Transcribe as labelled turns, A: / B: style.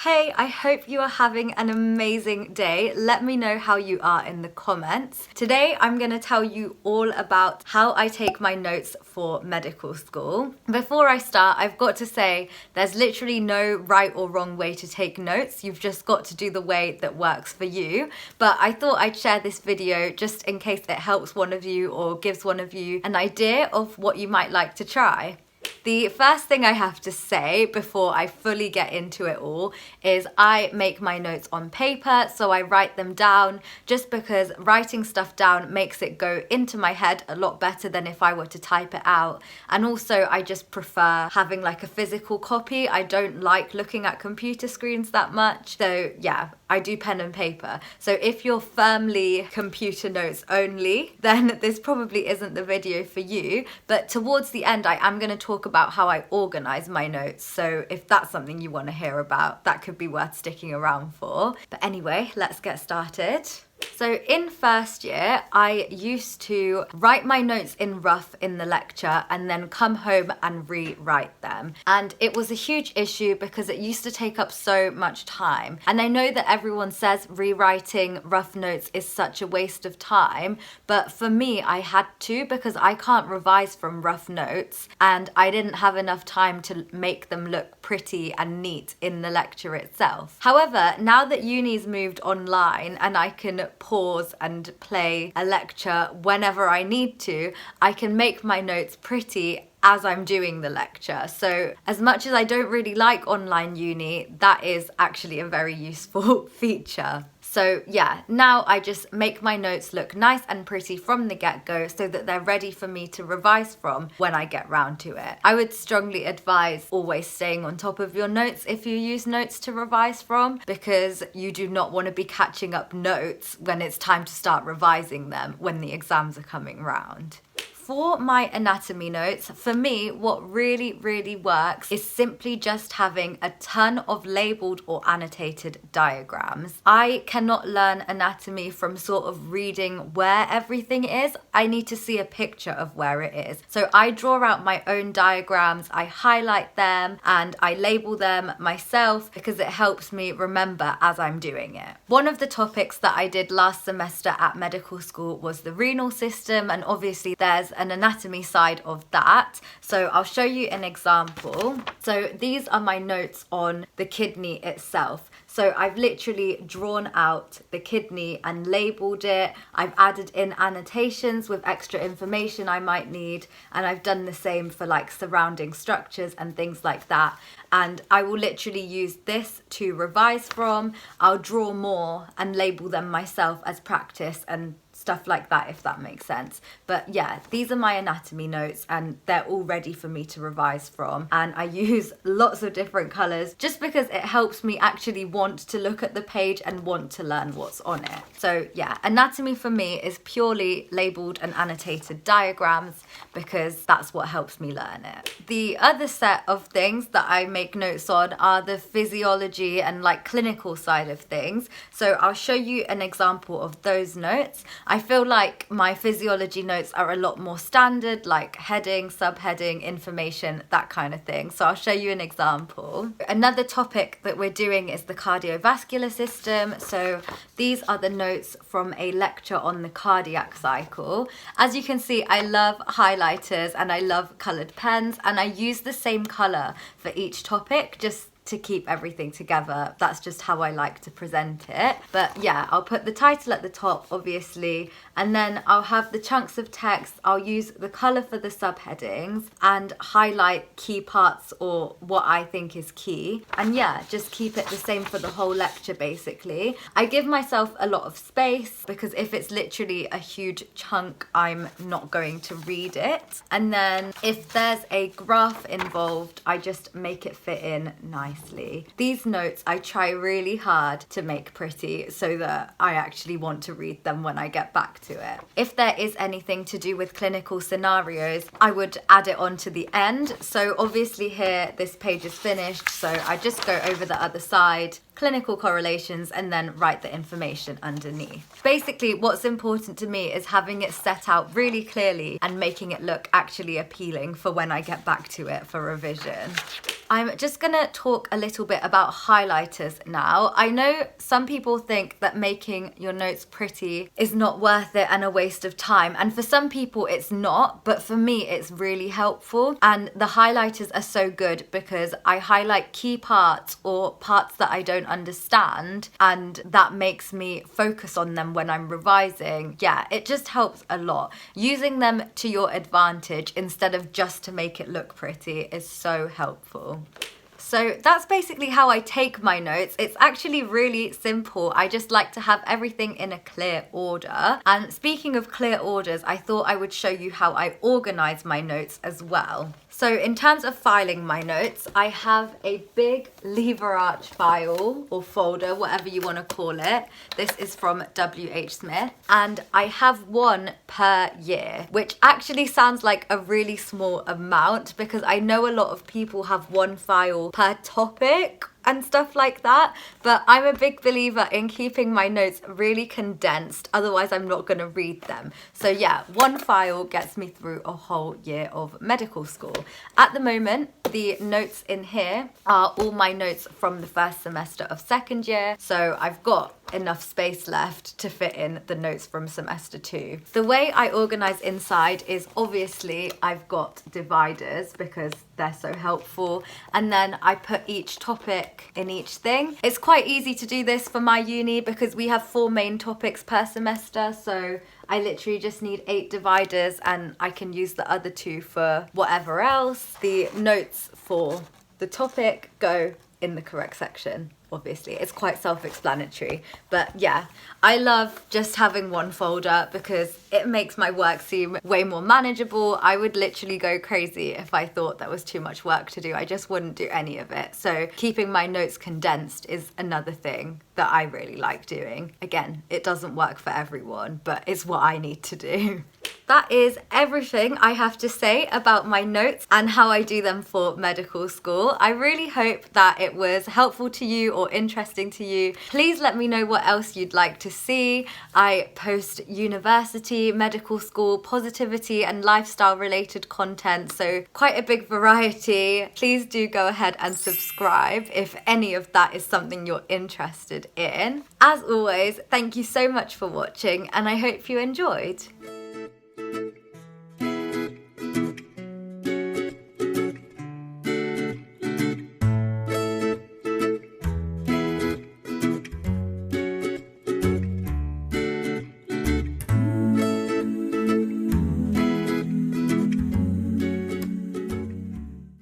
A: Hey, I hope you are having an amazing day. Let me know how you are in the comments. Today, I'm going to tell you all about how I take my notes for medical school. Before I start, I've got to say there's literally no right or wrong way to take notes. You've just got to do the way that works for you. But I thought I'd share this video just in case it helps one of you or gives one of you an idea of what you might like to try. The first thing I have to say before I fully get into it all is I make my notes on paper, so I write them down just because writing stuff down makes it go into my head a lot better than if I were to type it out. And also I just prefer having like a physical copy. I don't like looking at computer screens that much. So yeah, I do pen and paper. So if you're firmly computer notes only, then this probably isn't the video for you. But towards the end, I am going to talk about how I organize my notes. So if that's something you want to hear about, that could be worth sticking around for. But anyway, let's get started. So in first year, I used to write my notes in rough in the lecture and then come home and rewrite them. And it was a huge issue because it used to take up so much time. And I know that everyone says rewriting rough notes is such a waste of time, but for me, I had to because I can't revise from rough notes and I didn't have enough time to make them look pretty and neat in the lecture itself. However, now that uni's moved online and I can pause and play a lecture whenever I need to, I can make my notes pretty as I'm doing the lecture. So as much as I don't really like online uni, that is actually a very useful feature. So yeah, now I just make my notes look nice and pretty from the get-go so that they're ready for me to revise from when I get round to it. I would strongly advise always staying on top of your notes if you use notes to revise from, because you do not want to be catching up notes when it's time to start revising them when the exams are coming round. For my anatomy notes, for me, what really works is simply just having a ton of labelled or annotated diagrams. I cannot learn anatomy from sort of reading where everything is. I need to see a picture of where it is. So I draw out my own diagrams, I highlight them, and I label them myself because it helps me remember as I'm doing it. One of the topics that I did last semester at medical school was the renal system, and obviously there's an anatomy side of that. So I'll show you an example. So these are my notes on the kidney itself. So I've literally drawn out the kidney and labelled it. I've added in annotations with extra information I might need, and I've done the same for like surrounding structures and things like that. And I will literally use this to revise from. I'll draw more and label them myself as practice and stuff like that, if that makes sense. But yeah, these are my anatomy notes and they're all ready for me to revise from. And I use lots of different colours just because it helps me actually want to look at the page and want to learn what's on it. So yeah, anatomy for me is purely labelled and annotated diagrams because that's what helps me learn it. The other set of things that I make notes on are the physiology and like clinical side of things. So I'll show you an example of those notes. I feel like my physiology notes are a lot more standard, like heading, subheading, information, that kind of thing. So I'll show you an example. Another topic that we're doing is the cardiovascular system. So these are the notes from a lecture on the cardiac cycle. As you can see, I love highlighters and I love coloured pens, and I use the same colour for each topic just to keep everything together. That's just how I like to present it. But yeah, I'll put the title at the top, obviously, and then I'll have the chunks of text. I'll use the colour for the subheadings and highlight key parts or what I think is key. And yeah, just keep it the same for the whole lecture, basically. I give myself a lot of space because if it's literally a huge chunk, I'm not going to read it. And then if there's a graph involved, I just make it fit in nicely. These notes I try really hard to make pretty so that I actually want to read them when I get back to it. If there is anything to do with clinical scenarios, I would add it on to the end. So obviously here this page is finished, so I just go over the other side clinical correlations, and then write the information underneath. Basically, what's important to me is having it set out really clearly and making it look actually appealing for when I get back to it for revision. I'm just gonna talk a little bit about highlighters now. I know some people think that making your notes pretty is not worth it and a waste of time, and for some people it's not, but for me it's really helpful. And the highlighters are so good because I highlight key parts or parts that I don't understand, and that makes me focus on them when I'm revising. Yeah, it just helps a lot. Using them to your advantage instead of just to make it look pretty is so helpful. So that's basically how I take my notes. It's actually really simple. I just like to have everything in a clear order. And speaking of clear orders, I thought I would show you how I organize my notes as well. So in terms of filing my notes, I have a big lever arch file or folder, whatever you want to call it. This is from W.H. Smith, and I have one per year, which actually sounds like a really small amount because I know a lot of people have one file per topic and stuff like that, but I'm a big believer in keeping my notes really condensed, otherwise I'm not going to read them. So yeah, one file gets me through a whole year of medical school. At the moment, the notes in here are all my notes from the first semester of second year, so I've got enough space left to fit in the notes from semester 2. The way I organize inside is obviously I've got dividers because they're so helpful, and then I put each topic in each thing. It's quite easy to do this for my uni because we have 4 main topics per semester, so I literally just need 8 dividers and I can use the other 2 for whatever else. The notes for the topic go in the correct section. Obviously, it's quite self-explanatory, but yeah, I love just having one folder because it makes my work seem way more manageable. I would literally go crazy if I thought that was too much work to do. I just wouldn't do any of it. So keeping my notes condensed is another thing that I really like doing. Again, it doesn't work for everyone, but it's what I need to do. That is everything I have to say about my notes and how I do them for medical school. I really hope that it was helpful to you or interesting to you. Please let me know what else you'd like to see. I post university, medical school, positivity and lifestyle related content, so quite a big variety. Please do go ahead and subscribe if any of that is something you're interested in. As always, thank you so much for watching and I hope you enjoyed.